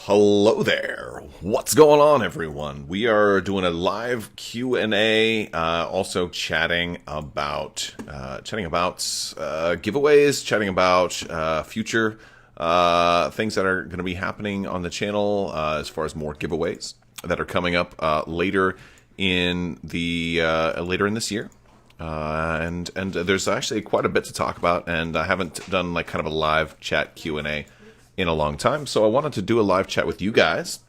Hello there. What's going on, everyone? We are doing a live Q&A, also chatting about giveaways, chatting about future things that are going to be happening on the channel, as far as more giveaways that are coming up later in this year. And there's actually quite a bit to talk about, and I haven't done like kind of a live chat Q&A in a long time, so I wanted to do a live chat with you guys,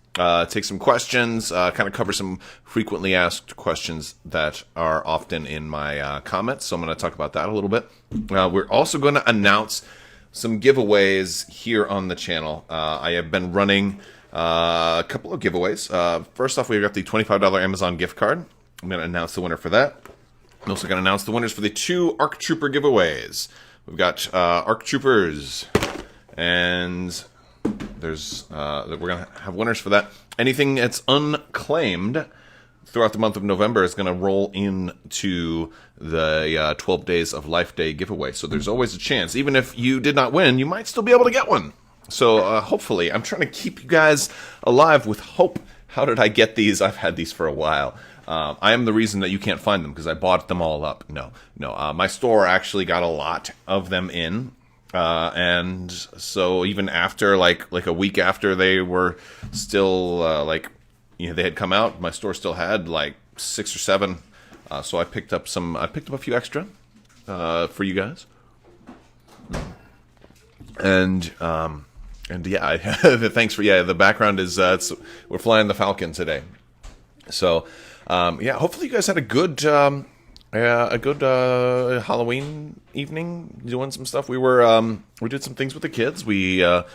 take some questions, kind of cover some frequently asked questions that are often in my comments, so I'm going to talk about that a little bit. We're also going to announce some giveaways here on the channel. I have been running a couple of giveaways. First off, we've got the $25 Amazon gift card. I'm going to announce the winner for that. I'm also going to announce the winners for the 2 ARC Trooper giveaways. We've got ARC Troopers, and there's we're going to have winners for that. Anything that's unclaimed throughout the month of November is going to roll into the 12 Days of Life Day giveaway. So there's always a chance. Even if you did not win, you might still be able to get one. So hopefully, I'm trying to keep you guys alive with hope. How did I get these? I've had these for a while. I am the reason that you can't find them because I bought them all up. No. My store actually got a lot of them in. And so even after like a week after they were still they had come out, my store still had like 6 or 7. So I picked up a few extra for you guys. And yeah, thanks for the background is we're flying the Falcon today. So hopefully you guys had a good Halloween evening doing some stuff. We did some things with the kids. We had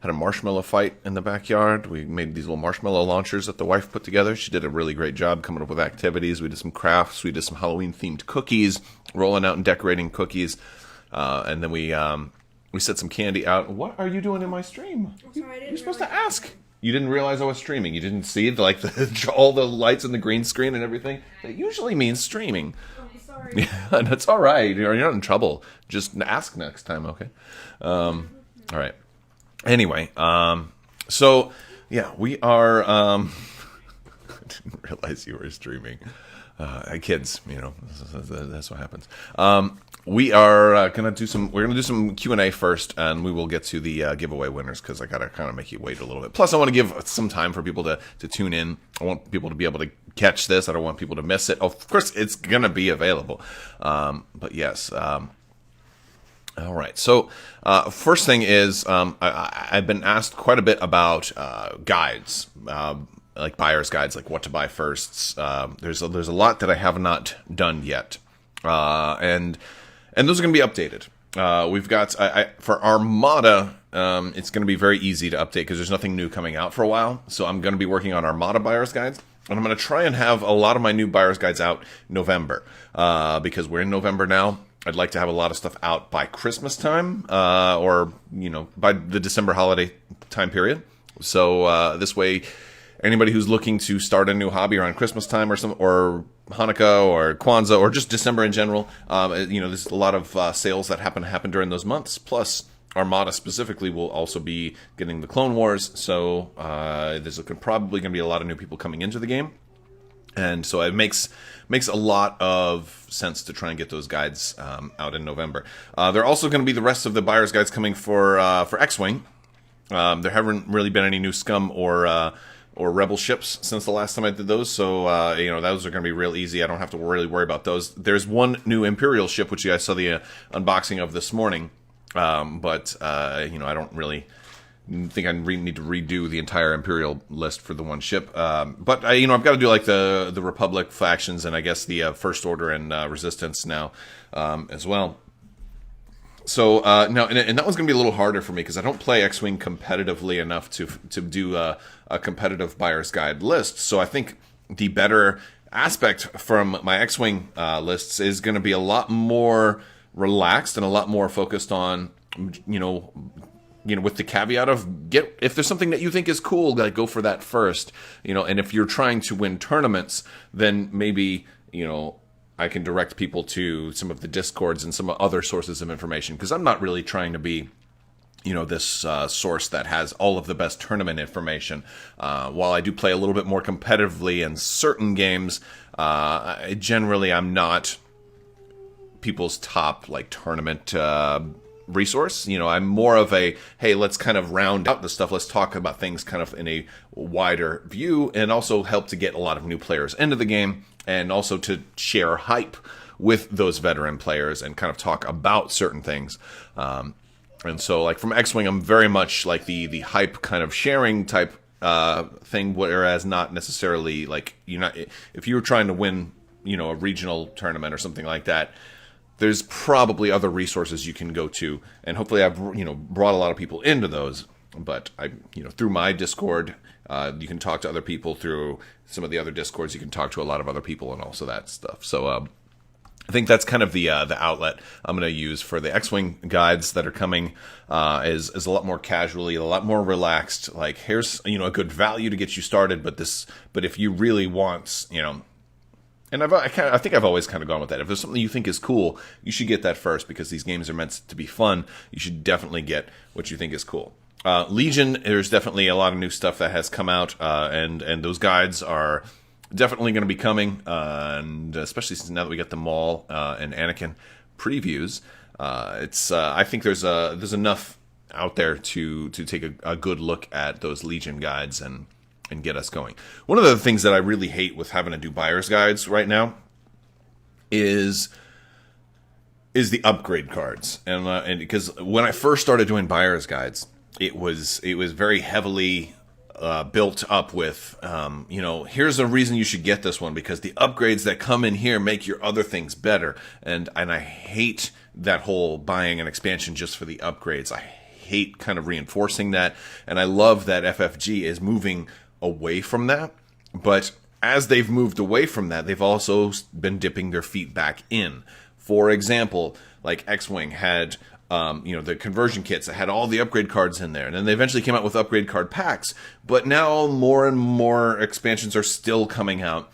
a marshmallow fight in the backyard. We made these little marshmallow launchers that the wife put together. She did a really great job coming up with activities. We did some crafts. We did some Halloween themed cookies, rolling out and decorating cookies. And then we set some candy out. What are you doing in my stream? You're supposed to ask. You didn't realize I was streaming. You didn't see all the lights and the green screen and everything. That usually means streaming. Oh, sorry. Yeah, that's all right. You're not in trouble. Just ask next time, okay? All right. Anyway, so yeah, we are. I didn't realize you were streaming. Kids, that's what happens. We are gonna do some Q&A first, and we will get to the giveaway winners because I gotta kind of make you wait a little bit. Plus, I want to give some time for people to tune in. I want people to be able to catch this. I don't want people to miss it. Of course, it's gonna be available. But yes. All right. So, first thing is, I've been asked quite a bit about guides, like buyer's guides, like what to buy firsts. There's a lot that I have not done yet, and those are going to be updated. We've got for Armada. It's going to be very easy to update because there's nothing new coming out for a while. So I'm going to be working on Armada buyer's guides, and I'm going to try and have a lot of my new buyer's guides out November, because we're in November now. I'd like to have a lot of stuff out by Christmas time, or by the December holiday time period. So this way, anybody who's looking to start a new hobby around Christmas time or Hanukkah or Kwanzaa or just December in general, there's a lot of sales that happen during those months. Plus, Armada specifically will also be getting the Clone Wars, so there's probably going to be a lot of new people coming into the game. And so it makes a lot of sense to try and get those guides out in November. There are also going to be the rest of the buyer's guides coming for X-Wing. There haven't really been any new Scum or Rebel ships since the last time I did those, so those are going to be real easy. I don't have to really worry about those. There's one new Imperial ship which you guys saw the unboxing of this morning, but I don't really think I need to redo the entire Imperial list for the one ship. But I've got to do like the Republic factions and I guess the First Order and Resistance now as well. So now, and that one's going to be a little harder for me because I don't play X-Wing competitively enough to do a competitive buyer's guide list. So I think the better aspect from my X-Wing lists is going to be a lot more relaxed and a lot more focused on, with the caveat of if there's something that you think is cool, like go for that first, and if you're trying to win tournaments, then maybe, I can direct people to some of the Discords and some other sources of information, because I'm not really trying to be this source that has all of the best tournament information. While I do play a little bit more competitively in certain games, generally I'm not people's top like tournament resource. I'm more of a, hey, let's kind of round out the stuff. Let's talk about things kind of in a wider view, and also help to get a lot of new players into the game, and also to share hype with those veteran players and kind of talk about certain things. And so, like, from X-Wing, I'm very much like the hype kind of sharing type thing, whereas not necessarily like, if you were trying to win, a regional tournament or something like that, there's probably other resources you can go to, and hopefully I've brought a lot of people into those. But through my Discord, you can talk to other people. Through some of the other Discords, you can talk to a lot of other people and also that stuff. So I think that's kind of the outlet I'm going to use for the X-Wing guides that are coming, is a lot more casually, a lot more relaxed. Like, here's a good value to get you started, but if you really want, and I think I've always kind of gone with that. If there's something you think is cool, you should get that first, because these games are meant to be fun. You should definitely get what you think is cool. Legion, there's definitely a lot of new stuff that has come out, and those guides are definitely going to be coming, and especially since now that we got the Maul and Anakin previews, I think there's enough out there to take a good look at those Legion guides and get us going. One of the things that I really hate with having to do buyer's guides right now is the upgrade cards, and because when I first started doing buyer's guides, it was very heavily built up with, here's a reason you should get this one, because the upgrades that come in here make your other things better. And I hate that whole buying an expansion just for the upgrades. I hate kind of reinforcing that. And I love that FFG is moving away from that. But as they've moved away from that, they've also been dipping their feet back in. For example, like X-Wing had the conversion kits that had all the upgrade cards in there. And then they eventually came out with upgrade card packs. But now more and more expansions are still coming out.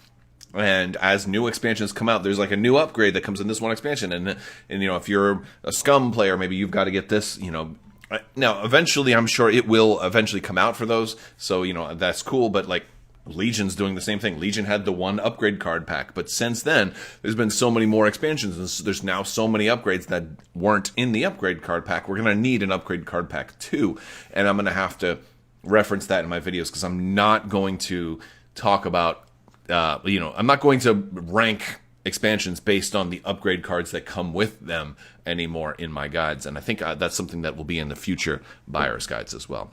And as new expansions come out, there's like a new upgrade that comes in this one expansion. And if you're a Scum player, maybe you've got to get this, Now, eventually, I'm sure it will eventually come out for those. So, that's cool. But, like, Legion's doing the same thing. Legion had the one upgrade card pack, but since then, there's been so many more expansions, and so there's now so many upgrades that weren't in the upgrade card pack. We're going to need an upgrade card pack too, and I'm going to have to reference that in my videos, because I'm not going to talk about, I'm not going to rank expansions based on the upgrade cards that come with them anymore in my guides, and I think that's something that will be in the future buyer's guides as well.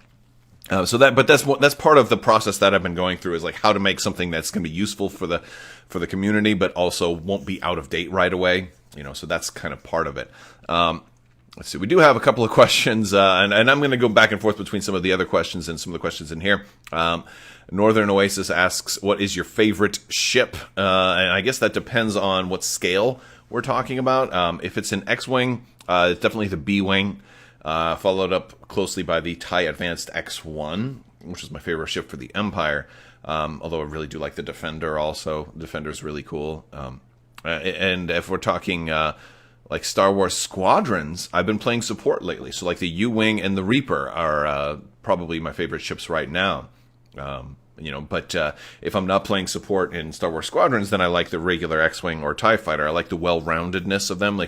That's part of the process that I've been going through, is like how to make something that's going to be useful for the community, but also won't be out of date right away. So that's kind of part of it. Let's see. We do have a couple of questions, and I'm going to go back and forth between some of the other questions and some of the questions in here. Northern Oasis asks, "What is your favorite ship?" And I guess that depends on what scale we're talking about. If it's an X-wing, it's definitely the B-wing. Followed up closely by the TIE Advanced X1, which is my favorite ship for the Empire. Although I really do like the Defender also. The Defender's really cool. And if we're talking like Star Wars Squadrons, I've been playing support lately. So like the U-Wing and the Reaper are probably my favorite ships right now. But if I'm not playing support in Star Wars Squadrons, then I like the regular X-Wing or TIE Fighter. I like the well-roundedness of them. They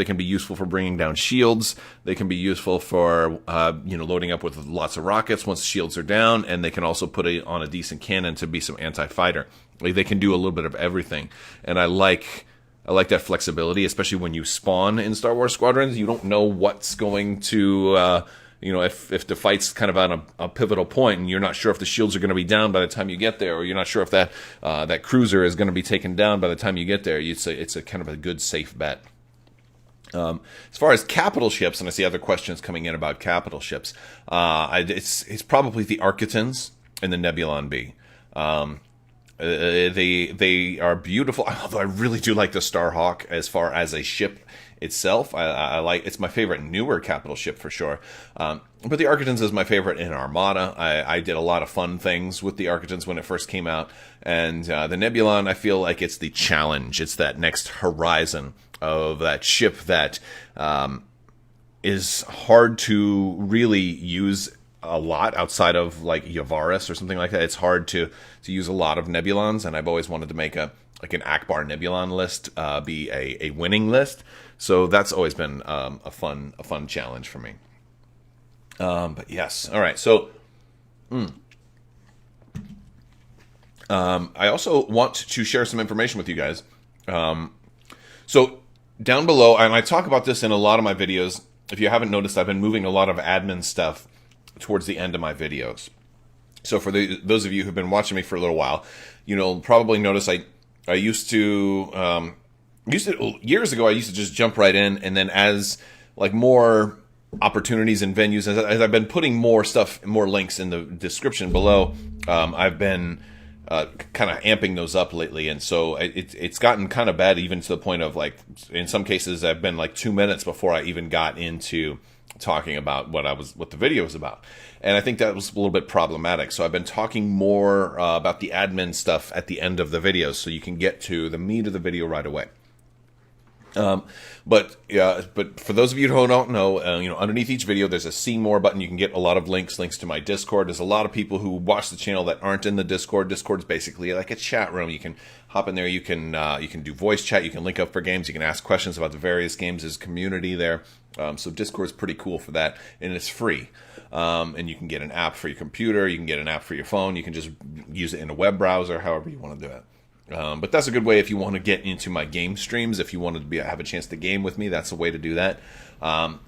can be useful for bringing down shields. They can be useful for loading up with lots of rockets once shields are down, and they can also put on a decent cannon to be some anti-fighter. They can do a little bit of everything, and I like that flexibility, especially when you spawn in Star Wars Squadrons. You don't know what's going to if the fight's kind of on a pivotal point, and you're not sure if the shields are going to be down by the time you get there, or you're not sure if that cruiser is going to be taken down by the time you get there, it's a kind of a good, safe bet. As far as capital ships, and I see other questions coming in about capital ships, it's probably the Architons and the Nebulon B. They are beautiful, although I really do like the Starhawk as far as a ship itself. I like, it's my favorite newer capital ship for sure. But the Architons is my favorite in Armada. I did a lot of fun things with the Architons when it first came out. And the Nebulon, I feel like it's the challenge. It's that next horizon of that ship that is hard to really use a lot outside of like Yavaris or something like that. It's hard to use a lot of Nebulons, and I've always wanted to make an Akbar Nebulon list be a winning list. So that's always been a fun challenge for me. But yes, all right. So I also want to share some information with you guys. So down below, and I talk about this in a lot of my videos. If you haven't noticed, I've been moving a lot of admin stuff towards the end of my videos. So for those of you who've been watching me for a little while, you'll probably notice I used to years ago I used to just jump right in, and then as like more opportunities and venues, as I've been putting more stuff, more links in the description below, I've been kind of amping those up lately, and so it's gotten kind of bad, even to the point of like in some cases I've been like 2 minutes before I even got into talking about what the video was about, and I think that was a little bit problematic. So I've been talking more about the admin stuff at the end of the videos, so you can get to the meat of the video right away. But for those of you who don't know, underneath each video there's a see more button. You can get a lot of links to my Discord. There's a lot of people who watch the channel that aren't in the Discord. Discord's basically like a chat room. You can hop in there. You can do voice chat. You can link up for games. You can ask questions about the various games. There's community there. So Discord's pretty cool for that, and it's free. And you can get an app for your computer. You can get an app for your phone. You can just use it in a web browser, however you want to do it. But that's a good way if you want to get into my game streams. If you wanted to have a chance to game with me, that's a way to do that. And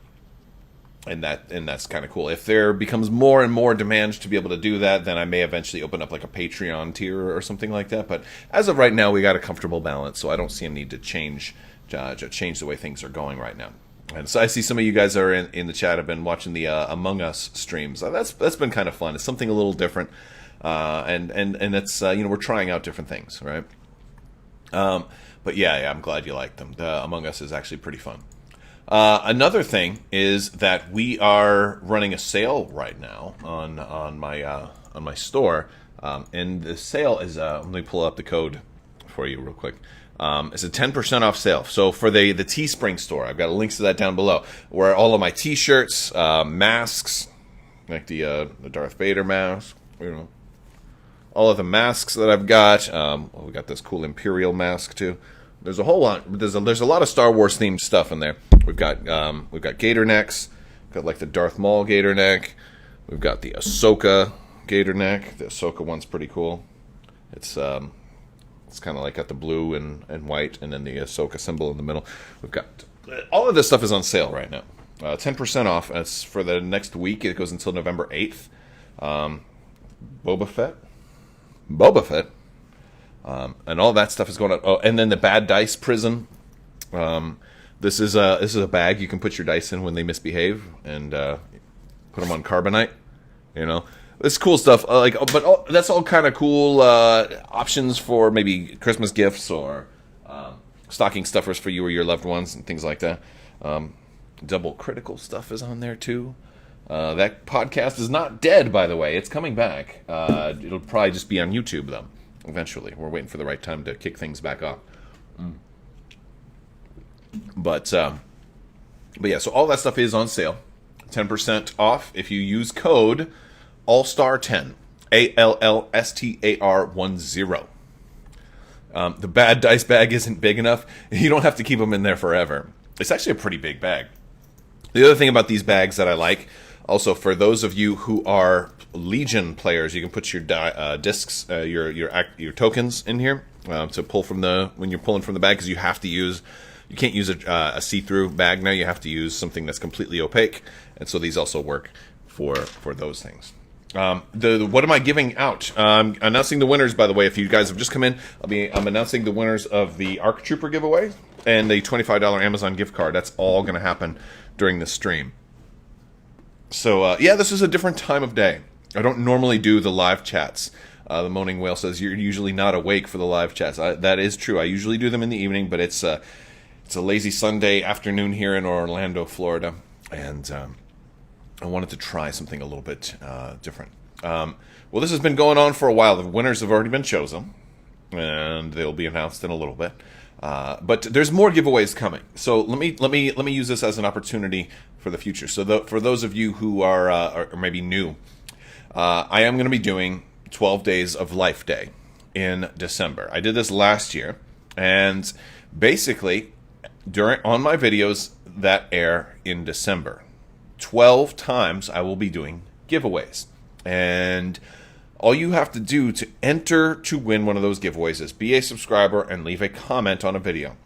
that's kind of cool. If there becomes more and more demand to be able to do that, then I may eventually open up like a Patreon tier or something like that. But as of right now, we got a comfortable balance, so I don't see a need to change the way things are going right now. And so I see some of you guys are in the chat have been watching the Among Us streams. That's been kind of fun. It's something a little different. And it's we're trying out different things, right? But yeah, I'm glad you like them. The Among Us is actually pretty fun. Another thing is that we are running a sale right now on my store, and the sale is let me pull up the code for you real quick. It's a 10% off sale. So for the Teespring store, I've got links to that down below, where all of my T-shirts, masks, like the Darth Vader mask, all of the masks that I've got. We got this cool Imperial mask too. There's a whole lot. There's a lot of Star Wars themed stuff in there. We've got gator necks. We've got like the Darth Maul gator neck. We've got the Ahsoka gator neck. The Ahsoka one's pretty cool. It's kind of like got the blue and white, and then the Ahsoka symbol in the middle. We've got all of this stuff is on sale right now. 10% off. It's for the next week. It goes until November 8th. Boba Fett, and all that stuff is going on. Oh, and then the Bad Dice Prison. This is a bag you can put your dice in when they misbehave, and put them on carbonite. It's cool stuff. That's all kind of cool options for maybe Christmas gifts or stocking stuffers for you or your loved ones and things like that. Double Critical stuff is on there too. That podcast is not dead, by the way. It's coming back. It'll probably just be on YouTube, though, eventually. We're waiting for the right time to kick things back off. But yeah, so all that stuff is on sale. 10% off if you use code ALLSTAR10. ALLSTAR10. The Bad Dice bag isn't big enough. You don't have to keep them in there forever. It's actually a pretty big bag. The other thing about these bags that I like, also for those of you who are Legion players, you can put your discs, your tokens in here to pull from when you're pulling from the bag, because you can't use a see-through bag now. You have to use something that's completely opaque, and so these also work for those things. What am I giving out? I'm announcing the winners, by the way. If you guys have just come in, I'm announcing the winners of the ARC Trooper giveaway and the $25 Amazon gift card. That's all going to happen during this stream. So, yeah, this is a different time of day. I don't normally do the live chats. The Moaning Whale says you're usually not awake for the live chats. That is true. I usually do them in the evening, but it's a lazy Sunday afternoon here in Orlando, Florida, and I wanted to try something a little bit different. Well, this has been going on for a while. The winners have already been chosen, and they'll be announced in a little bit. But there's more giveaways coming. So let me use this as an opportunity for the future. So for those of you who are maybe new, I am going to be doing 12 days of Life Day in December. I did this last year, and basically on my videos that air in December, 12 times I will be doing giveaways. And all you have to do to enter to win one of those giveaways is be a subscriber and leave a comment on a video.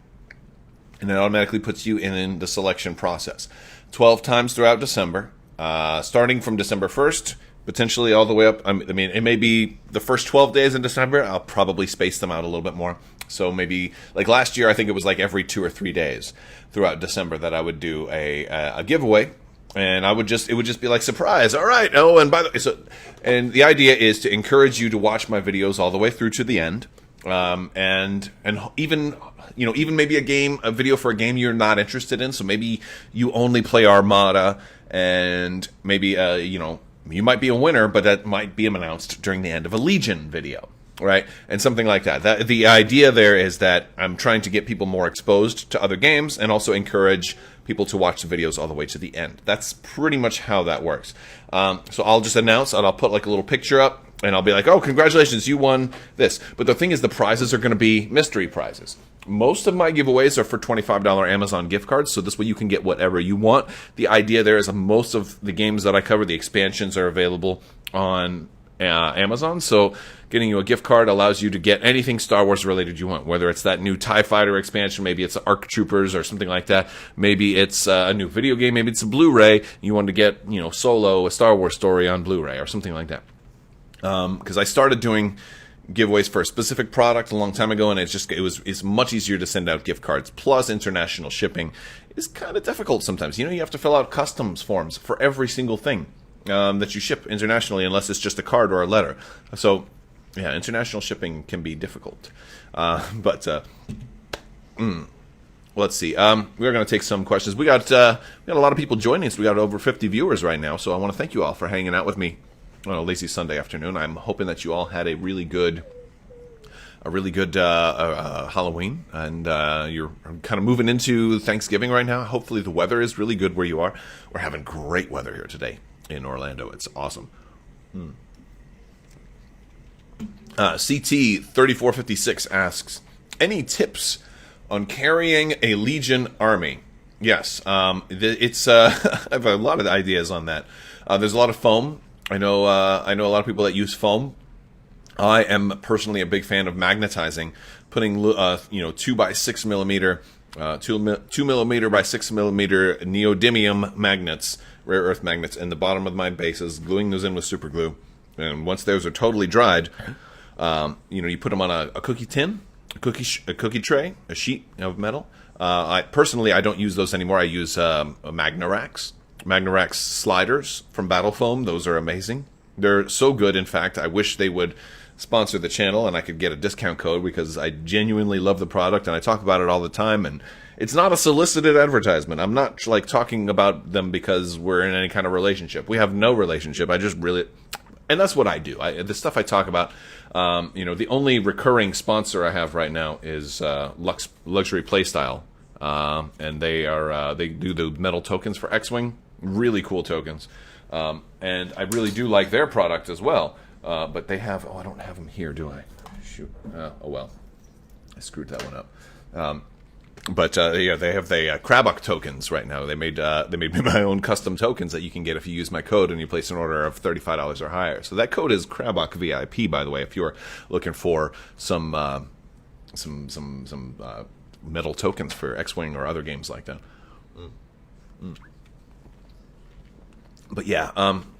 And it automatically puts you in the selection process. 12 times throughout December, starting from December 1st, potentially all the way up. I mean, it may be the first 12 days in December. I'll probably space them out a little bit more. So maybe, like last year, I think it was like every 2 or 3 days throughout December that I would do a giveaway. And it would just be like, surprise, all right. Oh, and by the way, and the idea is to encourage you to watch my videos all the way through to the end. And even maybe a video for a game you're not interested in. So maybe you only play Armada, and maybe you might be a winner, but that might be announced during the end of a Legion video, right? And something like that. The idea there is that I'm trying to get people more exposed to other games and also encourage people to watch the videos all the way to the end. That's pretty much how that works. So I'll just announce, and I'll put like a little picture up, and I'll be like, oh, congratulations, you won this. But the thing is, the prizes are going to be mystery prizes. Most of my giveaways are for $25 Amazon gift cards, so this way you can get whatever you want. The idea there is most of the games that I cover, the expansions are available on Amazon, so getting you a gift card allows you to get anything Star Wars related you want, whether it's that new TIE Fighter expansion, maybe it's ARC Troopers or something like that, maybe it's a new video game, maybe it's a Blu-ray, you want to get, Solo, a Star Wars story on Blu-ray or something like that. Because I started doing giveaways for a specific product a long time ago, and it's much easier to send out gift cards. Plus, international shipping is kind of difficult sometimes. You have to fill out customs forms for every single thing that you ship internationally, unless it's just a card or a letter. So, yeah, international shipping can be difficult. Let's see. We're going to take some questions. We got a lot of people joining us. We got over 50 viewers right now, so I want to thank you all for hanging out with me on a lazy Sunday afternoon. I'm hoping that you all had a really good Halloween, and you're kind of moving into Thanksgiving right now. Hopefully the weather is really good where you are. We're having great weather here today in Orlando. It's awesome. CT3456 asks, any tips on carrying a Legion army? Yes, it's I have a lot of ideas on that. There's a lot of foam. I know a lot of people that use foam. I am personally a big fan of magnetizing, putting 2 by 6 millimeter, 2 millimeter by 6 millimeter neodymium magnets, rare earth magnets, in the bottom of my bases, gluing those in with super glue, and once those are totally dried, you put them on a cookie tin, a cookie tray, a sheet of metal. I don't use those anymore. I use Magnarax sliders from Battle Foam. Those are amazing. They're so good. In fact, I wish they would sponsor the channel and I could get a discount code, because I genuinely love the product and I talk about it all the time, and it's not a solicited advertisement. I'm not like talking about them because we're in any kind of relationship. We have no relationship. I just really, and that's what I do. The stuff I talk about, the only recurring sponsor I have right now is Luxury Playstyle, and they do the metal tokens for X-Wing. Really cool tokens, and I really do like their product as well. But they have, I don't have them here, do I? Shoot. Oh well, I screwed that one up. They have the Crabbok tokens right now. They made my own custom tokens that you can get if you use my code and you place an order of $35 or higher. So that code is Crabbok VIP, by the way. If you're looking for some metal tokens for X-Wing or other games like that. But yeah,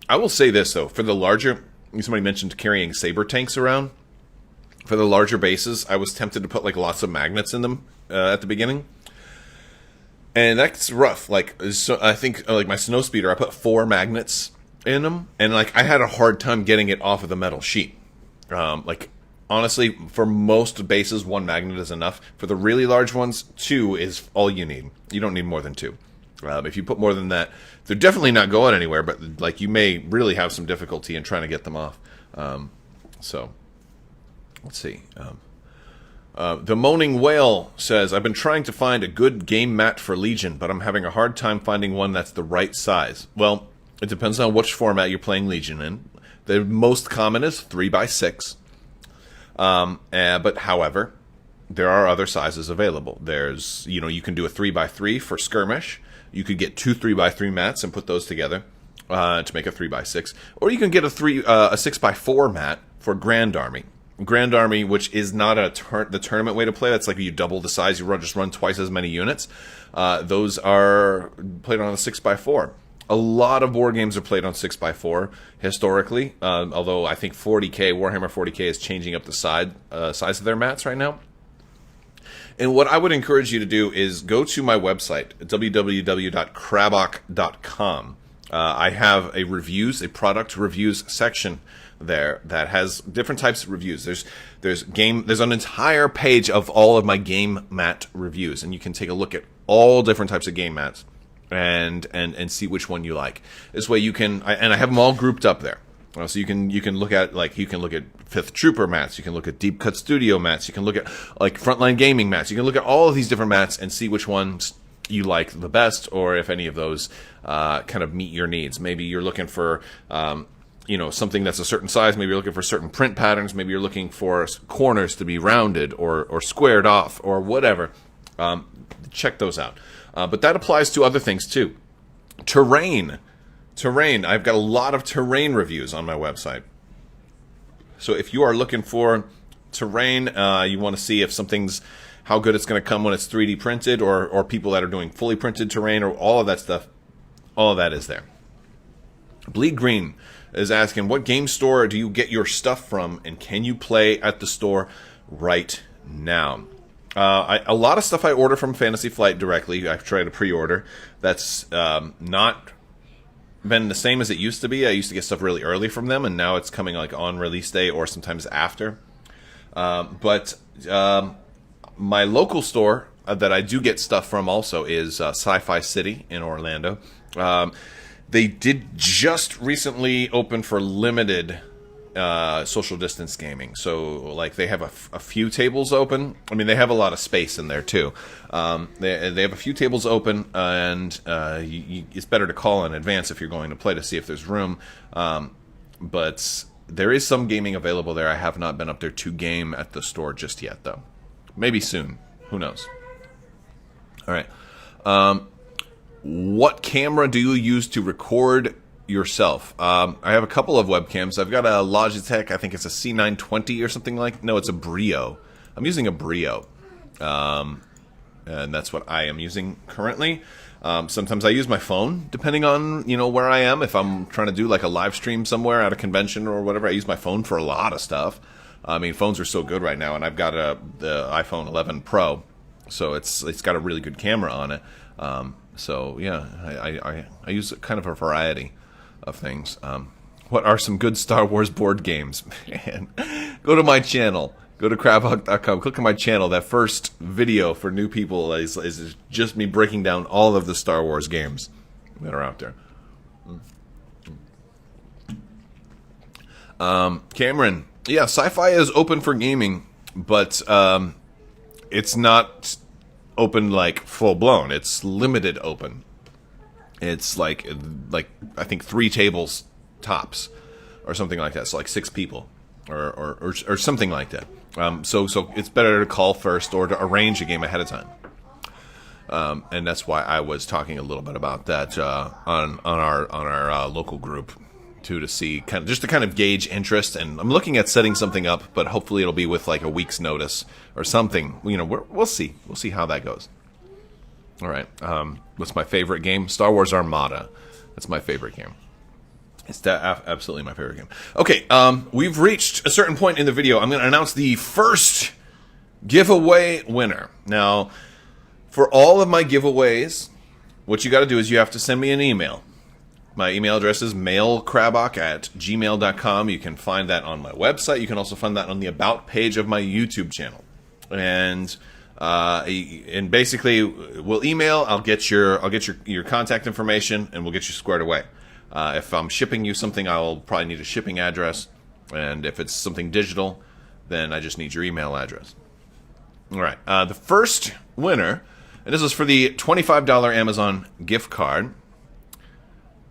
I will say this though, for the larger, somebody mentioned carrying saber tanks around. For the larger bases, I was tempted to put like lots of magnets in them at the beginning, and that's rough. So I think like my snowspeeder, I put 4 magnets in them, and like I had a hard time getting it off of the metal sheet. Honestly, for most bases, 1 magnet is enough. For the really large ones, 2 is all you need. You don't need more than 2. If you put more than that, they're definitely not going anywhere, but like you may really have some difficulty in trying to get them off. So let's see. The Moaning Whale says, I've been trying to find a good game mat for Legion, but I'm having a hard time finding one that's the right size. Well, it depends on which format you're playing Legion in. The most common is 3x6. But however, there are other sizes available. There's, you can do a 3x3 for skirmish. You could get 2 3x3 mats and put those together to make a 3x6. Or you can get a 6x4 mat for Grand Army. Grand Army, which is not the tournament way to play. That's like you double the size. You just run twice as many units. Those are played on a 6x4. A lot of board games are played on 6x4 historically, although I think Warhammer 40K is changing up the size of their mats right now. And what I would encourage you to do is go to my website, www.crabbok.com. I have a product reviews section there that has different types of reviews. There's an entire page of all of my game mat reviews, and you can take a look at all different types of game mats and see which one you like. This way you can, and I have them all grouped up there. So you can look at 5th Trooper mats, you can look at Deep Cut Studio mats, you can look at like Frontline Gaming mats, you can look at all of these different mats and see which ones you like the best, or if any of those kind of meet your needs. Maybe you're looking for something that's a certain size. Maybe you're looking for certain print patterns. Maybe you're looking for corners to be rounded or squared off or whatever. Check those out. But that applies to other things too. Terrain. I've got a lot of terrain reviews on my website. So if you are looking for terrain, you want to see if how good it's going to come when it's 3D printed, or people that are doing fully printed terrain, or all of that stuff. All of that is there. Bleed Green is asking, what game store do you get your stuff from, and can you play at the store right now? A lot of stuff I order from Fantasy Flight directly. I've tried to pre-order. That's not been the same as it used to be. I used to get stuff really early from them, and now it's coming like on release day or sometimes after. But my local store that I do get stuff from also is Sci-Fi City in Orlando. They did just recently open for limited social distance gaming. So like they have a few tables open. I mean, they have a lot of space in there too. They have a few tables open, and it's better to call in advance if you're going to play to see if there's room. But there is some gaming available there. I have not been up there to game at the store just yet, though. Maybe soon. Who knows? All right. What camera do you use to record yourself? I have a couple of webcams. I've got a Logitech, I think it's a C920 or something like. No, it's a Brio. I'm using a Brio. And that's what I am using currently. Sometimes I use my phone, depending on, where I am. If I'm trying to do like a live stream somewhere at a convention or whatever, I use my phone for a lot of stuff. I mean, phones are so good right now, and I've got the iPhone 11 Pro, so it's got a really good camera on it. So yeah, I use kind of a variety of things. What are some good Star Wars board games? Man, go to my channel. Go to Crabbok.com. Click on my channel. That first video for new people is just me breaking down all of the Star Wars games that are out there. Cameron, yeah, Sci-Fi is open for gaming, but it's not open like full blown. It's limited open. It's like I think 3 tables tops, or something like that. So like 6 people, or something like that. So it's better to call first or to arrange a game ahead of time. And that's why I was talking a little bit about that on our local group too, to see just to kind of gauge interest. And I'm looking at setting something up, but hopefully it'll be with like a week's notice or something. We'll see. We'll see how that goes. All right. What's my favorite game? Star Wars Armada. That's my favorite game. It's absolutely my favorite game. Okay, we've reached a certain point in the video. I'm going to announce the first giveaway winner. Now, for all of my giveaways, what you got to do is you have to send me an email. My email address is mailcrabbok@gmail.com. You can find that on my website. You can also find that on the About page of my YouTube channel. And basically, we'll email. I'll get your contact information, and we'll get you squared away. If I'm shipping you something, I'll probably need a shipping address. And if it's something digital, then I just need your email address. All right. The first winner, and this is for the $25 Amazon gift card.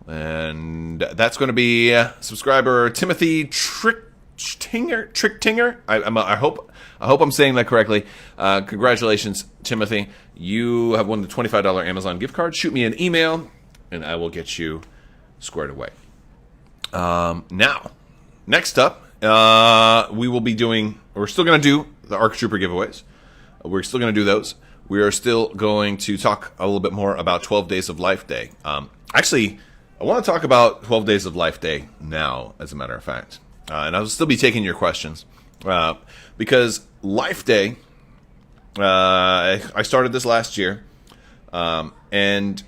And that's going to be subscriber Timothy Tricktinger. I hope I'm saying that correctly. Congratulations, Timothy. You have won the $25 Amazon gift card. Shoot me an email, and I will get you squared away. Now, next up, we will be doing. We're still going to do the ARC Trooper giveaways. We're still going to do those. We are still going to talk a little bit more about 12 Days of Life Day. Actually, I want to talk about 12 Days of Life Day now, as a matter of fact. And I'll still be taking your questions. Because Life Day, I started this last year. And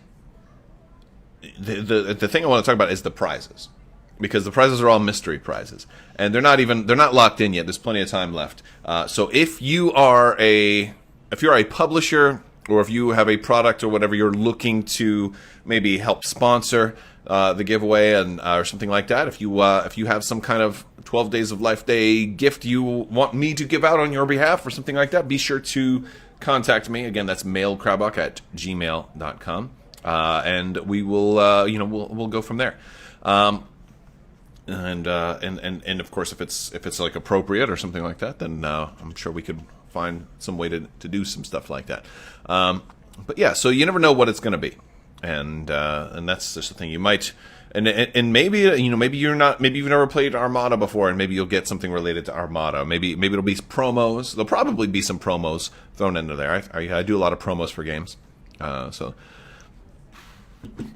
the thing I want to talk about is the prizes. Because the prizes are all mystery prizes. And they're not locked in yet. There's plenty of time left. So if you are a publisher, or if you have a product or whatever you're looking to maybe help sponsor the giveaway and or something like that, if you have some kind of 12 Days of Life Day gift you want me to give out on your behalf or something like that, be sure to contact me. Again, that's mailcrabbok@gmail.com, and we will we'll go from there. And of course, if it's like appropriate or something like that, then I'm sure we could find some way to do some stuff like that. But yeah, so you never know what it's going to be, and that's just the thing. You might, and maybe maybe you've never played Armada before, and maybe you'll get something related to Armada. Maybe it'll be promos. There'll probably be some promos thrown into there. I do a lot of promos for games. So,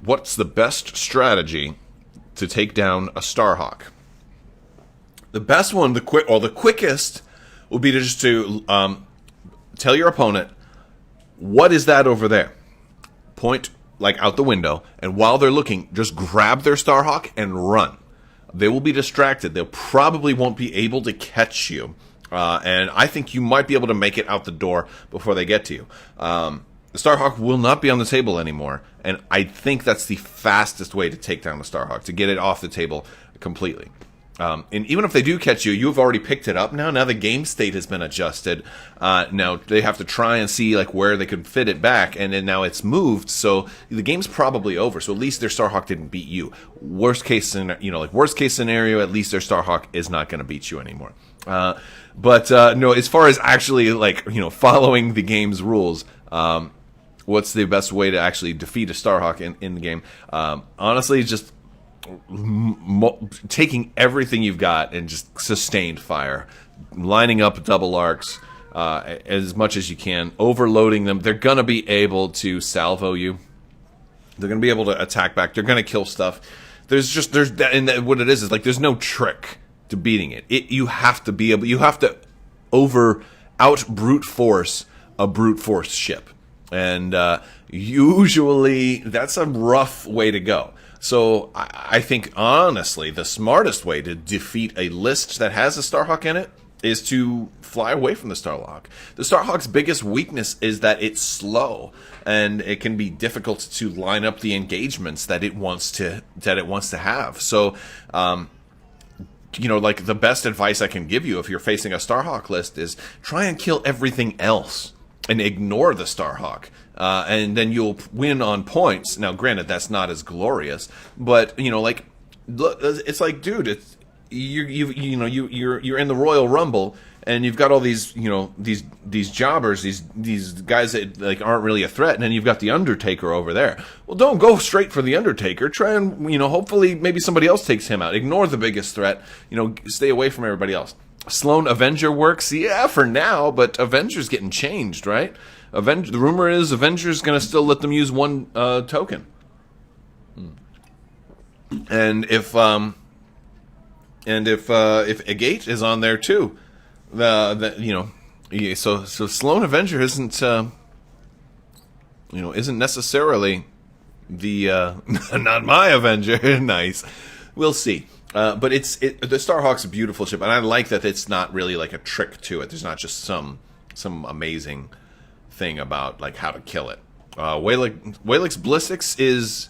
what's the best strategy to take down a Starhawk? The best one, the quickest, would be to just tell your opponent, what is that over there? Point like out the window, and while they're looking, just grab their Starhawk and run. They will be distracted. They probably won't be able to catch you, and I think you might be able to make it out the door before they get to you. The Starhawk will not be on the table anymore, and I think that's the fastest way to take down the Starhawk, to get it off the table completely. And even if they do catch you, you've already picked it up now. Now the game state has been adjusted. Now they have to try and see like where they could fit it back, and then now it's moved, so the game's probably over. So at least their Starhawk didn't beat you. Worst case scenario, at least their Starhawk is not going to beat you anymore. But no, as far as actually following the game's rules, what's the best way to actually defeat a Starhawk in the game? Honestly, just taking everything you've got and just sustained fire, lining up double arcs as much as you can, overloading them. They're going to be able to salvo you. They're going to be able to attack back. They're going to kill stuff. What it is like there's no trick to beating it. You have to be able. You have to out brute force a brute force ship. And usually that's a rough way to go. So I think, honestly, the smartest way to defeat a list that has a Starhawk in it is to fly away from the Starhawk. The Starhawk's biggest weakness is that it's slow, and it can be difficult to line up the engagements that it wants to have. So, like the best advice I can give you if you're facing a Starhawk list is try and kill everything else and ignore the Starhawk. And then you'll win on points. Now, granted, that's not as glorious, but look, it's like, dude, you're in the Royal Rumble, and you've got all these these jobbers, these guys that like aren't really a threat, and then you've got the Undertaker over there. Well, don't go straight for the Undertaker. Try and hopefully maybe somebody else takes him out. Ignore the biggest threat. Stay away from everybody else. Sloan Avenger works, yeah, for now, but Avenger's getting changed, right? The rumor is Avenger's going to still let them use one token. And if Agate is on there too, so Sloan Avenger isn't necessarily the not my Avenger. Nice, we'll see. But the Starhawk's a beautiful ship, and I like that it's not really like a trick to it. There's not just some amazing thing about like how to kill it. Waylex Blissix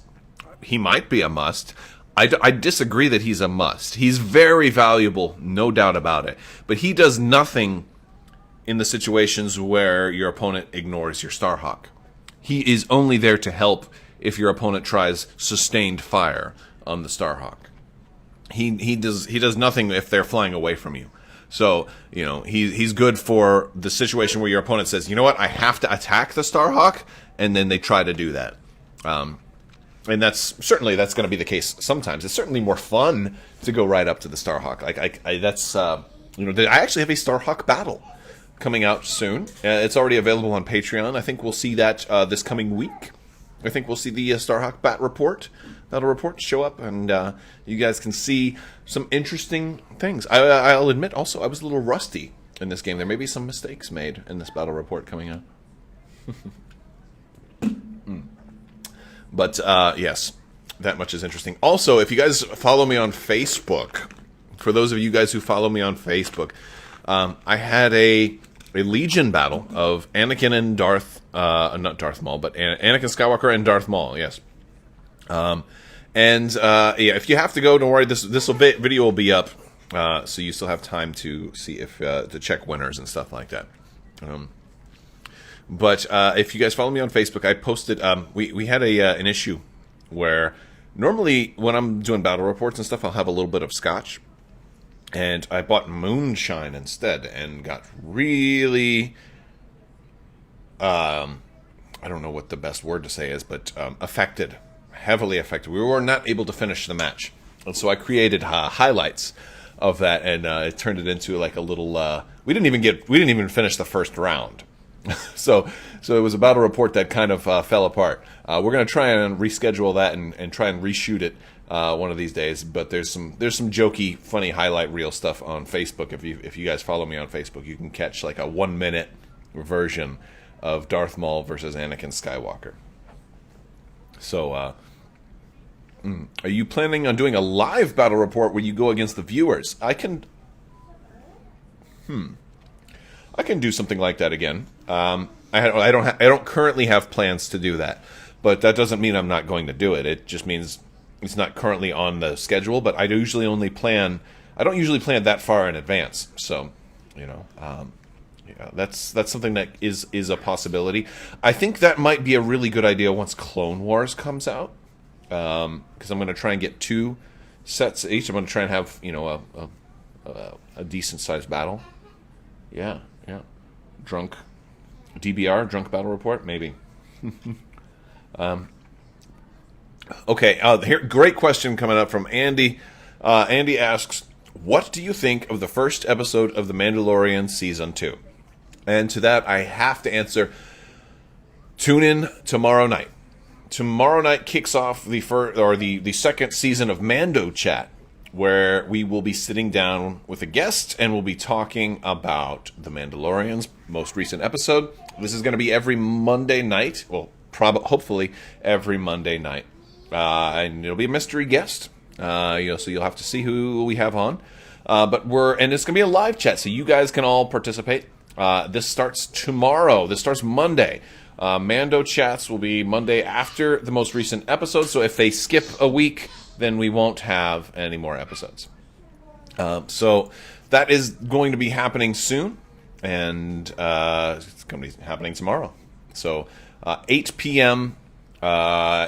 he might be a must. I disagree that he's a must. He's very valuable, no doubt about it. But he does nothing in the situations where your opponent ignores your Starhawk. He is only there to help if your opponent tries sustained fire on the Starhawk. He does nothing if they're flying away from you. So, he's good for the situation where your opponent says, you know what, I have to attack the Starhawk, and then they try to do that. And that's going to be the case sometimes. It's certainly more fun to go right up to the Starhawk. I actually have a Starhawk battle coming out soon. It's already available on Patreon. I think we'll see that this coming week. I think we'll see the Starhawk battle report show up, and you guys can see some interesting things. I'll admit also I was a little rusty in this game. There may be some mistakes made in this battle report coming out. But yes, that much is interesting. Also, if you guys follow me on Facebook, for those of you guys who follow me on Facebook, I had a Legion battle of Anakin and not Darth Maul, but Anakin Skywalker and Darth Maul, yes. If you have to go, don't worry, this video will be up, so you still have time to see if to check winners and stuff like that. But if you guys follow me on Facebook, I posted, we had an issue where normally when I'm doing battle reports and stuff, I'll have a little bit of scotch. And I bought moonshine instead and got really, I don't know what the best word to say is, but affected, heavily affected. We were not able to finish the match. And so I created highlights of that, and it turned it into like a little, we didn't even finish the first round. So it was a battle report that kind of fell apart. We're going to try and reschedule that and try and reshoot it one of these days. But there's some jokey, funny highlight reel stuff on Facebook. If you guys follow me on Facebook, you can catch like a 1-minute version of Darth Maul versus Anakin Skywalker. So, are you planning on doing a live battle report where you go against the viewers? I can do something like that again. I don't currently have plans to do that, but that doesn't mean I'm not going to do it. It just means it's not currently on the schedule. But I don't usually plan that far in advance. So, that's something that is a possibility. I think that might be a really good idea once Clone Wars comes out, because I'm going to try and get 2 sets each. I'm going to try and have a decent sized battle. Yeah. Drunk battle report, maybe. Okay, here, great question coming up from Andy. Andy asks, what do you think of the first episode of The Mandalorian Season 2? And to that, I have to answer, tune in tomorrow night. Tomorrow night kicks off the second season of Mando Chat, where we will be sitting down with a guest and we'll be talking about The Mandalorian's most recent episode. This is going to be every Monday night. Well, hopefully every Monday night. And it'll be a mystery guest. So you'll have to see who we have on. And it's going to be a live chat, so you guys can all participate. This starts tomorrow. This starts Monday. Mando Chats will be Monday after the most recent episode. So if they skip a week, then we won't have any more episodes. So that is going to be happening soon, and it's going to be happening tomorrow. So 8 p.m.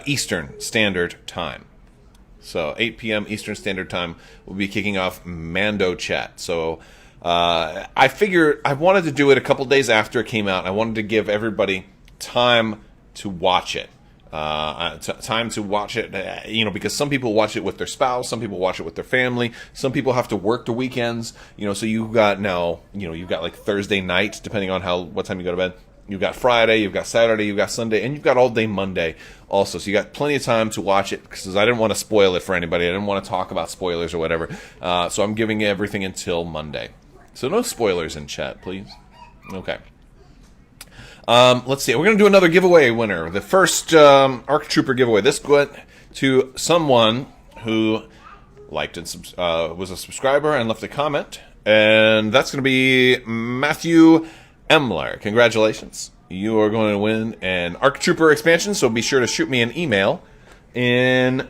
Eastern Standard Time. So 8 p.m. Eastern Standard Time will be kicking off Mando Chat. So I figured I wanted to do it a couple days after it came out. I wanted to give everybody time to watch it. Time to watch it, because some people watch it with their spouse, some people watch it with their family, some people have to work the weekends, so you've got like Thursday night, depending on what time you go to bed. You've got Friday, you've got Saturday, you've got Sunday, and you've got all day Monday also. So you got plenty of time to watch it, because I didn't want to spoil it for anybody. I didn't want to talk about spoilers or whatever. So I'm giving everything until Monday. So no spoilers in chat, please. Okay. Let's see. We're going to do another giveaway winner. The first ARC Trooper giveaway. This went to someone who liked and was a subscriber and left a comment. And that's going to be Matthew Emler. Congratulations. You are going to win an ARC Trooper expansion, so be sure to shoot me an email at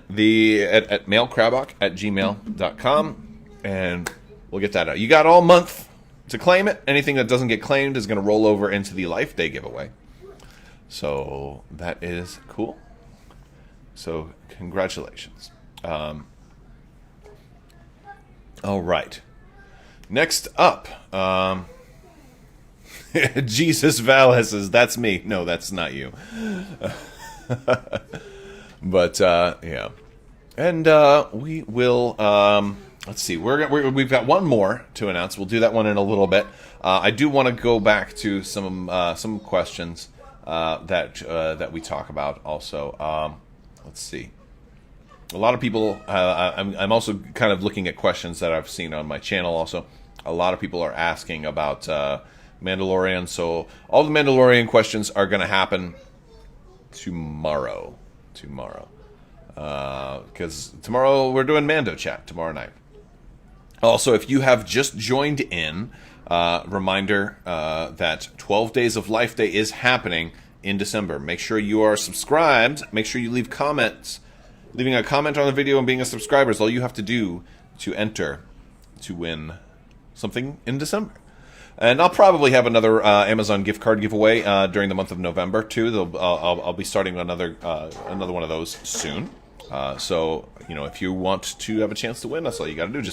mailcrabbok@gmail.com, and we'll get that out. You got all month to claim it. Anything that doesn't get claimed is going to roll over into the Life Day giveaway. So that is cool. So congratulations. All right. Next up, Jesus Valles says, that's me. No, that's not you. But, yeah. And we will, let's see, we've got one more to announce. We'll do that one in a little bit. I do want to go back to some questions that we talk about also. Let's see. A lot of people, I'm also kind of looking at questions that I've seen on my channel also. A lot of people are asking about Mandalorian, so all the Mandalorian questions are going to happen tomorrow. Because tomorrow we're doing Mando Chat tomorrow night. Also, if you have just joined in, reminder that 12 Days of Life Day is happening in December. Make sure you are subscribed. Make sure you leave comments. Leaving a comment on the video and being a subscriber is all you have to do to enter to win something in December. And I'll probably have another Amazon gift card giveaway during the month of November too. I'll be starting another one of those soon. So if you want to have a chance to win, that's all you got to do.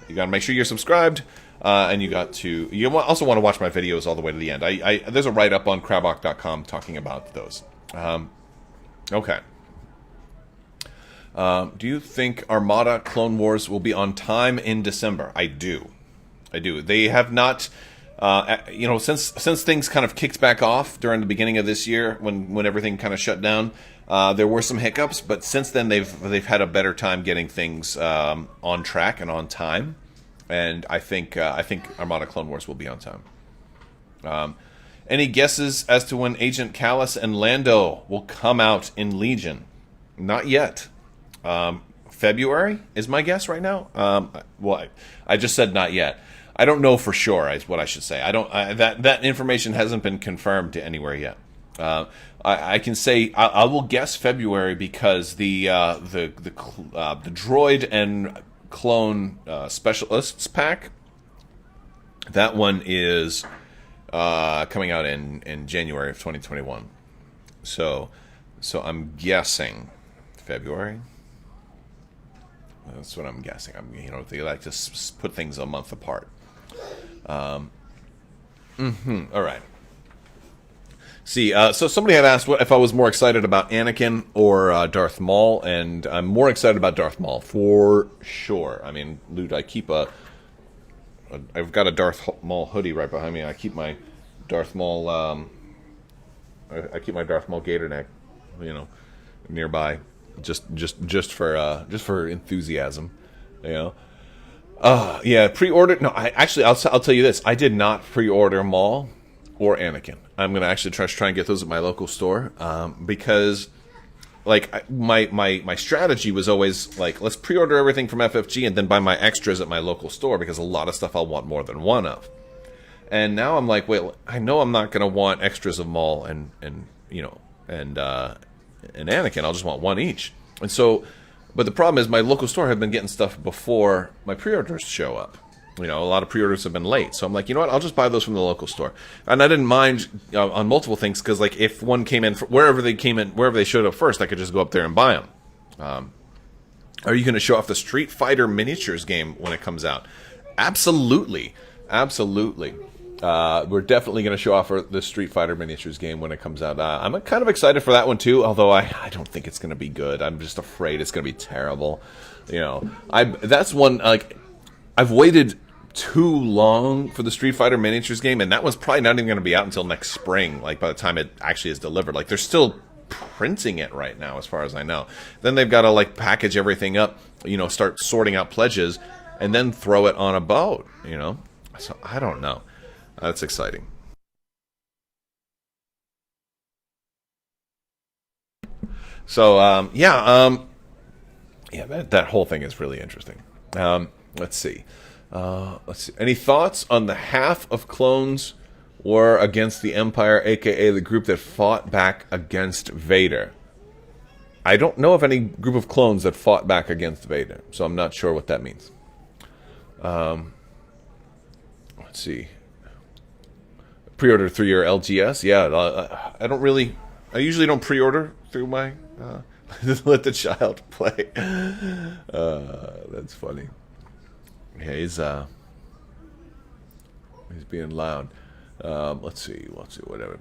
You got to make sure you're subscribed, and you also want to watch my videos all the way to the end. There's a write up on Crabbok.com talking about those. Okay. Do you think Armada Clone Wars will be on time in December? I do. They have not, since things kind of kicked back off during the beginning of this year when everything kind of shut down, there were some hiccups, but since then they've had a better time getting things on track and on time, and I think Armada Clone Wars will be on time. Any guesses as to when Agent Kallus and Lando will come out in Legion? Not yet. February is my guess right now. I just said not yet. I don't know for sure is what I should say. That information hasn't been confirmed to anywhere yet. I can say I will guess February because the droid and clone specialists pack, that one is coming out in January of 2021. So I'm guessing February. That's what I'm guessing. They like to put things a month apart. All right. See, so somebody had asked if I was more excited about Anakin or Darth Maul, and I'm more excited about Darth Maul for sure. I mean, Luke, I've got a Darth Maul hoodie right behind me. I keep my Darth Maul, I keep my Darth Maul gator neck, nearby. Just for enthusiasm, yeah, pre-order. No, I'll tell you this. I did not pre-order Maul or Anakin. I'm gonna actually try and get those at my local store, because my strategy was always let's pre-order everything from FFG and then buy my extras at my local store, because a lot of stuff I'll want more than one of. And now I'm wait, I know I'm not gonna want extras of Maul and Anakin. I'll just want one each. And so, but the problem is my local store have been getting stuff before my pre-orders show up. A lot of pre-orders have been late. So I'm you know what? I'll just buy those from the local store. And I didn't mind on multiple things, because if one came in wherever they showed up first, I could just go up there and buy them. Are you going to show off the Street Fighter miniatures game when it comes out? Absolutely. We're definitely going to show off the Street Fighter miniatures game when it comes out. I'm kind of excited for that one too, although I don't think it's going to be good. I'm just afraid it's going to be terrible. That's one, I've waited too long for the Street Fighter miniatures game, and that one's probably not even going to be out until next spring, by the time it actually is delivered. They're still printing it right now, as far as I know. Then they've got to package everything up, start sorting out pledges, and then throw it on a boat, So I don't know. That's exciting. So, that whole thing is really interesting. Let's see. Any thoughts on the half of clones were against the Empire, aka the group that fought back against Vader? I don't know of any group of clones that fought back against Vader, so I'm not sure what that means. Let's let's see. Pre-order through your LGS. Yeah, I usually don't pre-order through my let the child play. That's funny. Yeah, he's being loud. Let's see, whatever.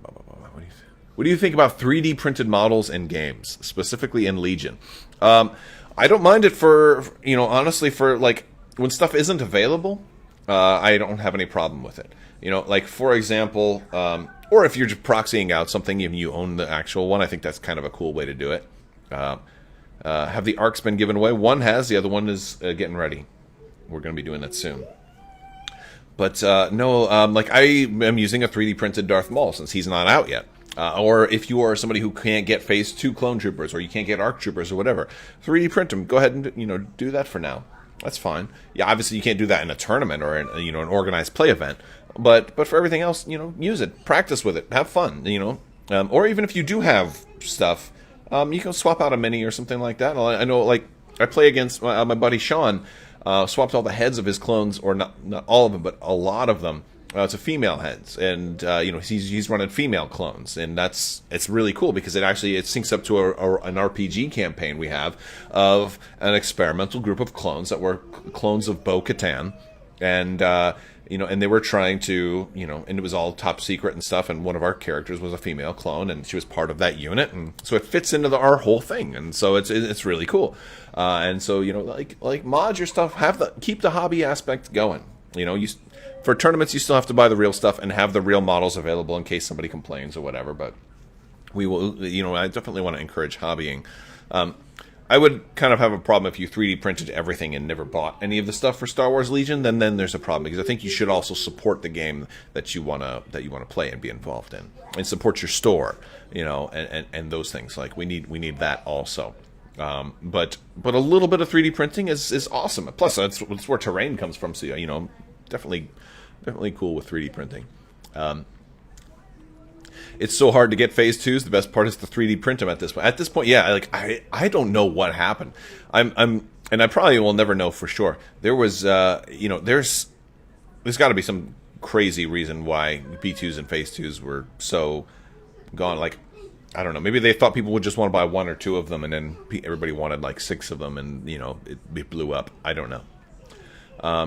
What do you think about 3D printed models in games, specifically in Legion? I don't mind it for, honestly, for like when stuff isn't available. I don't have any problem with it. Like for example, or if you're just proxying out something and you own the actual one, I think that's kind of a cool way to do it. Have the arcs been given away? One has, the other one is getting ready. We're going to be doing that soon. But no, like I am using a 3D printed Darth Maul since he's not out yet. Or if you are somebody who can't get Phase 2 clone troopers, or you can't get ARC troopers or whatever, 3D print them. Go ahead and do that for now. That's fine. Yeah, obviously you can't do that in a tournament or an organized play event. But for everything else, use it, practice with it, have fun. Or even if you do have stuff, you can swap out a mini or something like that. I know, like I play against my buddy Sean. Swapped all the heads of his clones, or not all of them, but a lot of them, to female heads, and he's running female clones, and it's really cool because it syncs up to an RPG campaign we have of an experimental group of clones that were clones of Bo-Katan, and and they were trying to, and it was all top secret and stuff, and one of our characters was a female clone, and she was part of that unit, and so it fits into our whole thing, and so it's really cool. And so, like mod your stuff, keep the hobby aspect going. For tournaments, you still have to buy the real stuff and have the real models available in case somebody complains or whatever, but we will, I definitely want to encourage hobbying. I would kind of have a problem if you 3D printed everything and never bought any of the stuff for Star Wars Legion. Then there's a problem, because I think you should also support the game that you wanna play and be involved in, and support your store, and those things. Like we need that also. But a little bit of 3D printing is awesome. Plus, that's where terrain comes from. So definitely cool with 3D printing. It's so hard to get Phase 2s. The best part is to 3D print them at this point. At this point, yeah, like I don't know what happened. And I probably will never know for sure. There was, there's got to be some crazy reason why B2s and Phase 2s were so gone. Like, I don't know. Maybe they thought people would just want to buy one or two of them, and then everybody wanted like 6 of them, and it blew up. I don't know.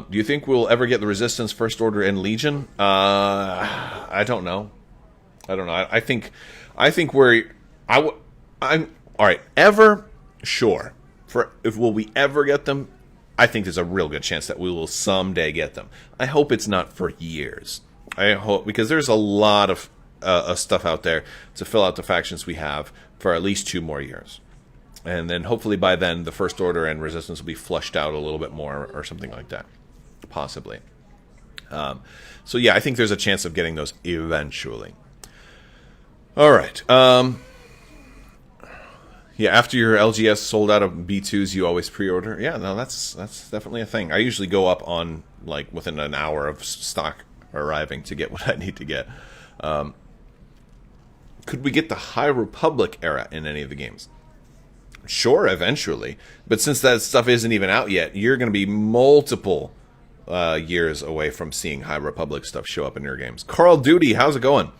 Do you think we'll ever get the Resistance, First Order, and Legion? I don't know. I think I'm all right. Ever? Sure. Will we ever get them? I think there's a real good chance that we will someday get them. I hope it's not for years. I hope, because there's a lot of stuff out there to fill out the factions we have for at least 2 more years. And then hopefully by then the First Order and Resistance will be flushed out a little bit more, or something like that. Possibly. So yeah, I think there's a chance of getting those eventually. All right. Yeah, after your LGS sold out of B2s, you always pre-order. Yeah, no, that's definitely a thing. I usually go up on like within an hour of stock arriving to get what I need to get. Could we get the High Republic era in any of the games? Sure, eventually. But since that stuff isn't even out yet, you're going to be multiple years away from seeing High Republic stuff show up in your games. Carl Duty, how's it going?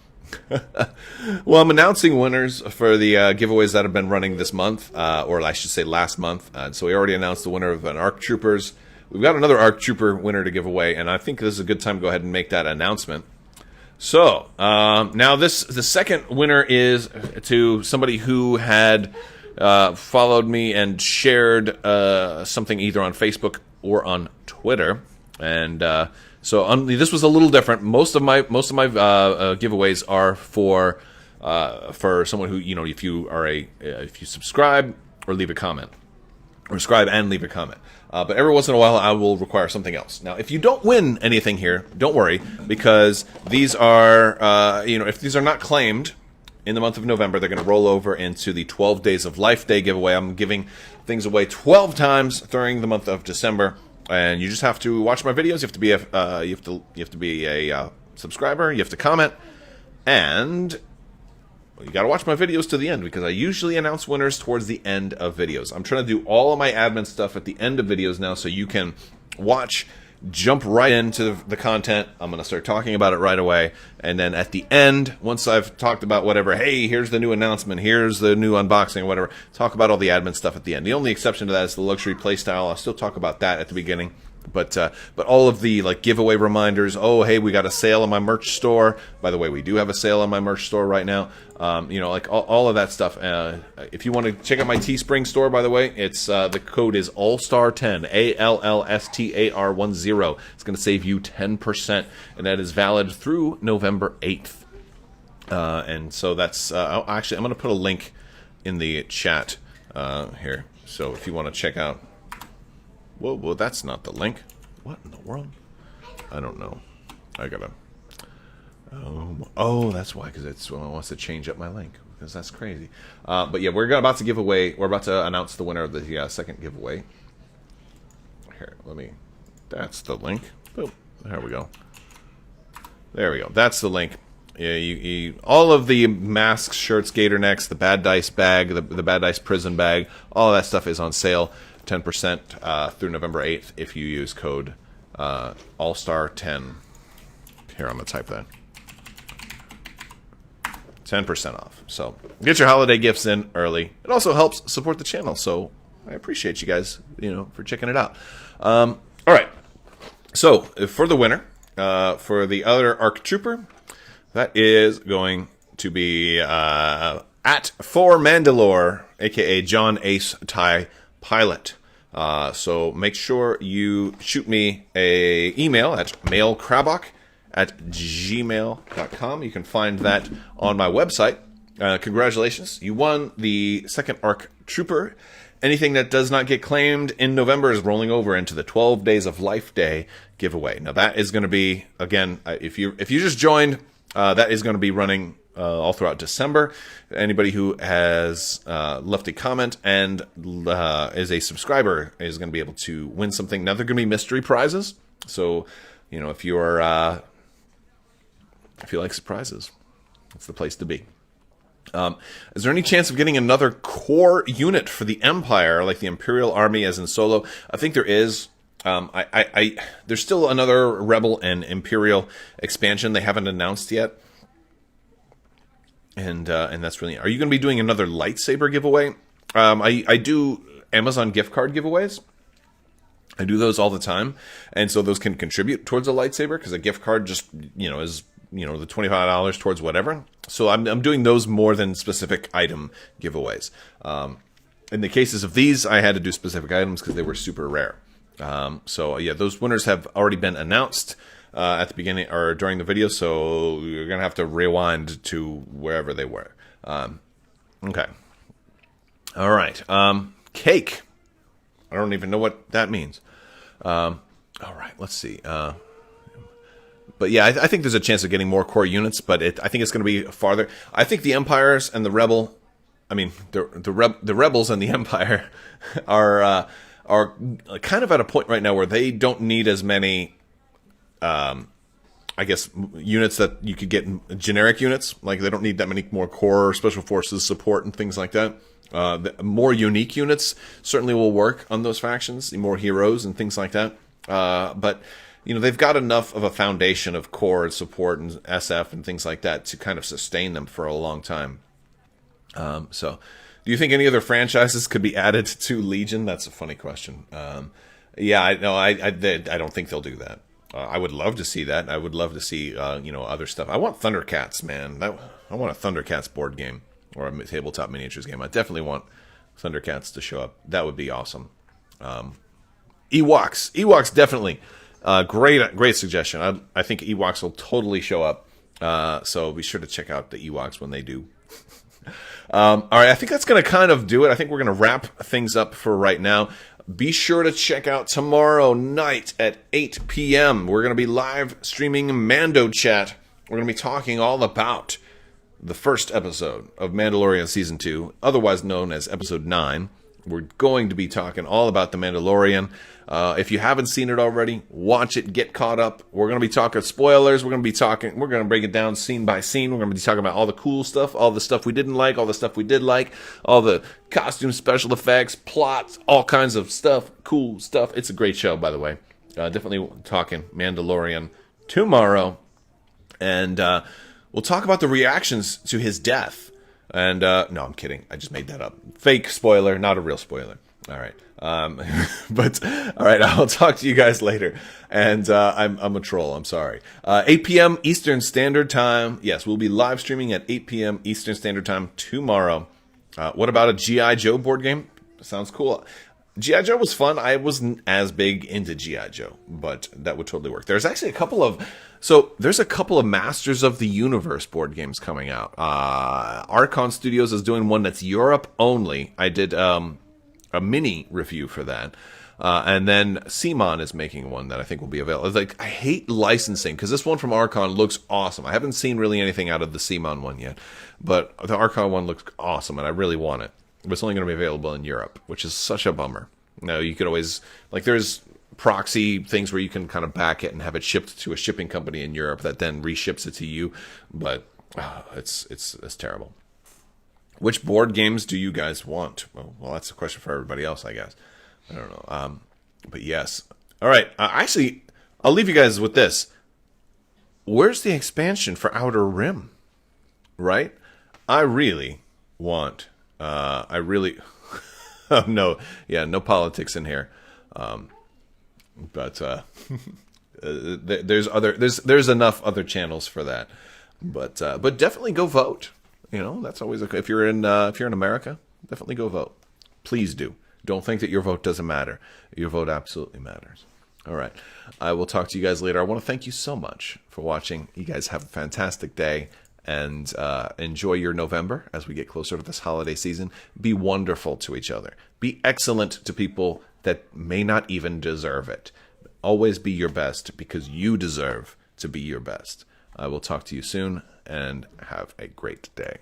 Well, I'm announcing winners for the giveaways that have been running this month, or I should say last month. So we already announced the winner of an ARC Troopers. We've got another ARC Trooper winner to give away, and I think this is a good time to go ahead and make that announcement. So now the second winner is to somebody who had followed me and shared something either on Facebook or on Twitter, and this was a little different. Most of my giveaways are for someone who, if you subscribe or leave a comment, or subscribe and leave a comment. But every once in a while, I will require something else. Now, if you don't win anything here, don't worry, because these are, if these are not claimed in the month of November, they're going to roll over into the 12 Days of Life Day giveaway. I'm giving things away 12 times during the month of December, and you just have to watch my videos. You have to be a subscriber. You have to comment, and you got to watch my videos to the end, because I usually announce winners towards the end of videos. I'm trying to do all of my admin stuff at the end of videos now, so you can watch jump right into the content. I'm going to start talking about it right away. And then at the end, once I've talked about whatever, hey, here's the new announcement, here's the new unboxing, or whatever, talk about all the admin stuff at the end. The only exception to that is the luxury playstyle. I'll still talk about that at the beginning. But all of the like giveaway reminders, oh, hey, we got a sale on my merch store. By the way, we do have a sale on my merch store right now. Like all of that stuff. If you want to check out my Teespring store, by the way, it's the code is ALLSTAR10, ALLSTAR10. It's going to save you 10%, and that is valid through November 8th. And so that's actually, I'm going to put a link in the chat here. So if you want to check out. Whoa, that's not the link. What in the world? I don't know. I gotta... Oh, that's why, because it wants to change up my link, because that's crazy. But yeah, we're about to give away... We're about to announce the winner of the second giveaway. Here, let me... That's the link. Boom. There we go. There we go. That's the link. Yeah, all of the masks, shirts, gator necks, the Bad Dice bag, the Bad Dice prison bag, all of that stuff is on sale. 10% through November 8th if you use code ALLSTAR10. Here, I'm going to type that. 10% off. So get your holiday gifts in early. It also helps support the channel, so I appreciate you guys, for checking it out. All right. So for the winner, for the other ARC Trooper, that is going to be at For Mandalore, aka John Ace Ty Pilot. So make sure you shoot me a email at mailcrabbok@gmail.com. You can find that on my website. Congratulations. You won the second ARC Trooper. Anything that does not get claimed in November is rolling over into the 12 Days of Life Day giveaway. Now that is going to be, again, if you just joined, that is going to be running all throughout December. Anybody who has left a comment and is a subscriber is going to be able to win something. Now, they're going to be mystery prizes. So, if you like surprises, that's the place to be. Is there any chance of getting another core unit for the Empire, like the Imperial Army as in Solo? I think there is. There's still another Rebel and Imperial expansion they haven't announced yet. And that's really... Are you going to be doing another lightsaber giveaway? I do Amazon gift card giveaways. I do those all the time. And so those can contribute towards a lightsaber, because a gift card just, is, the $25 towards whatever. So I'm doing those more than specific item giveaways. In the cases of these, I had to do specific items because they were super rare. So yeah, those winners have already been announced at the beginning or during the video, so you're gonna have to rewind to wherever they were. Okay. All right. Cake. I don't even know what that means. All right. Let's see. But yeah, I think there's a chance of getting more core units, but I think it's going to be farther. I think the Empires and the Rebel, the Rebels and the Empire are kind of at a point right now where they don't need as many, units that you could get, generic units. Like, they don't need that many more core special forces support and things like that. The more unique units certainly will work on those factions, more heroes and things like that. But they've got enough of a foundation of core support and SF and things like that to kind of sustain them for a long time. So, do you think any other franchises could be added to Legion? That's a funny question. Yeah, I don't think they'll do that. I would love to see that. I would love to see, other stuff. I want Thundercats, man. I want a Thundercats board game or a tabletop miniatures game. I definitely want Thundercats to show up. That would be awesome. Ewoks, definitely. Great suggestion. I think Ewoks will totally show up. So be sure to check out the Ewoks when they do. All right, I think that's going to kind of do it. I think we're going to wrap things up for right now. Be sure to check out tomorrow night at 8 p.m. We're going to be live streaming Mando Chat. We're going to be talking all about the first episode of Mandalorian Season 2, otherwise known as Episode 9. We're going to be talking all about the Mandalorian. If you haven't seen it already, watch it, get caught up. We're going to be talking spoilers. We're going to break it down scene by scene. We're going to be talking about all the cool stuff, all the stuff we didn't like, all the stuff we did like, all the costumes, special effects, plots, all kinds of stuff, cool stuff. It's a great show, by the way. Definitely talking Mandalorian tomorrow. And we'll talk about the reactions to his death. And no, I'm kidding. I just made that up. Fake spoiler, not a real spoiler. All right. But all right, I'll talk to you guys later. And I'm a troll. I'm sorry. 8 p.m. Eastern Standard Time. Yes, we'll be live streaming at 8 p.m. Eastern Standard Time tomorrow. What about a G.I. Joe board game? Sounds cool. G.I. Joe was fun. I wasn't as big into G.I. Joe, but that would totally work. There's actually there's a couple of Masters of the Universe board games coming out. Archon Studios is doing one that's Europe only. I did a mini review for that. And then Simon is making one that I think will be available. Like, I hate licensing because this one from Archon looks awesome. I haven't seen really anything out of the Simon one yet, but the Archon one looks awesome, and I really want it. But it's only going to be available in Europe, which is such a bummer. Now, you could always, like, there's proxy things where you can kind of back it and have it shipped to a shipping company in Europe that then reships it to you, but it's terrible. Which board games do you guys want? Well, that's a question for everybody else, I guess. I don't know. But yes. All right. Actually, I'll leave you guys with this. Where's the expansion for Outer Rim? Right? I really want... oh, no. Yeah, no politics in here. But there's enough other channels for that. But definitely go vote. You know, that's always okay. If you're in America, definitely go vote. Please do. Don't think that your vote doesn't matter. Your vote absolutely matters. All right. I will talk to you guys later. I want to thank you so much for watching. You guys have a fantastic day. And enjoy your November as we get closer to this holiday season. Be wonderful to each other. Be excellent to people that may not even deserve it. Always be your best because you deserve to be your best. I will talk to you soon and have a great day.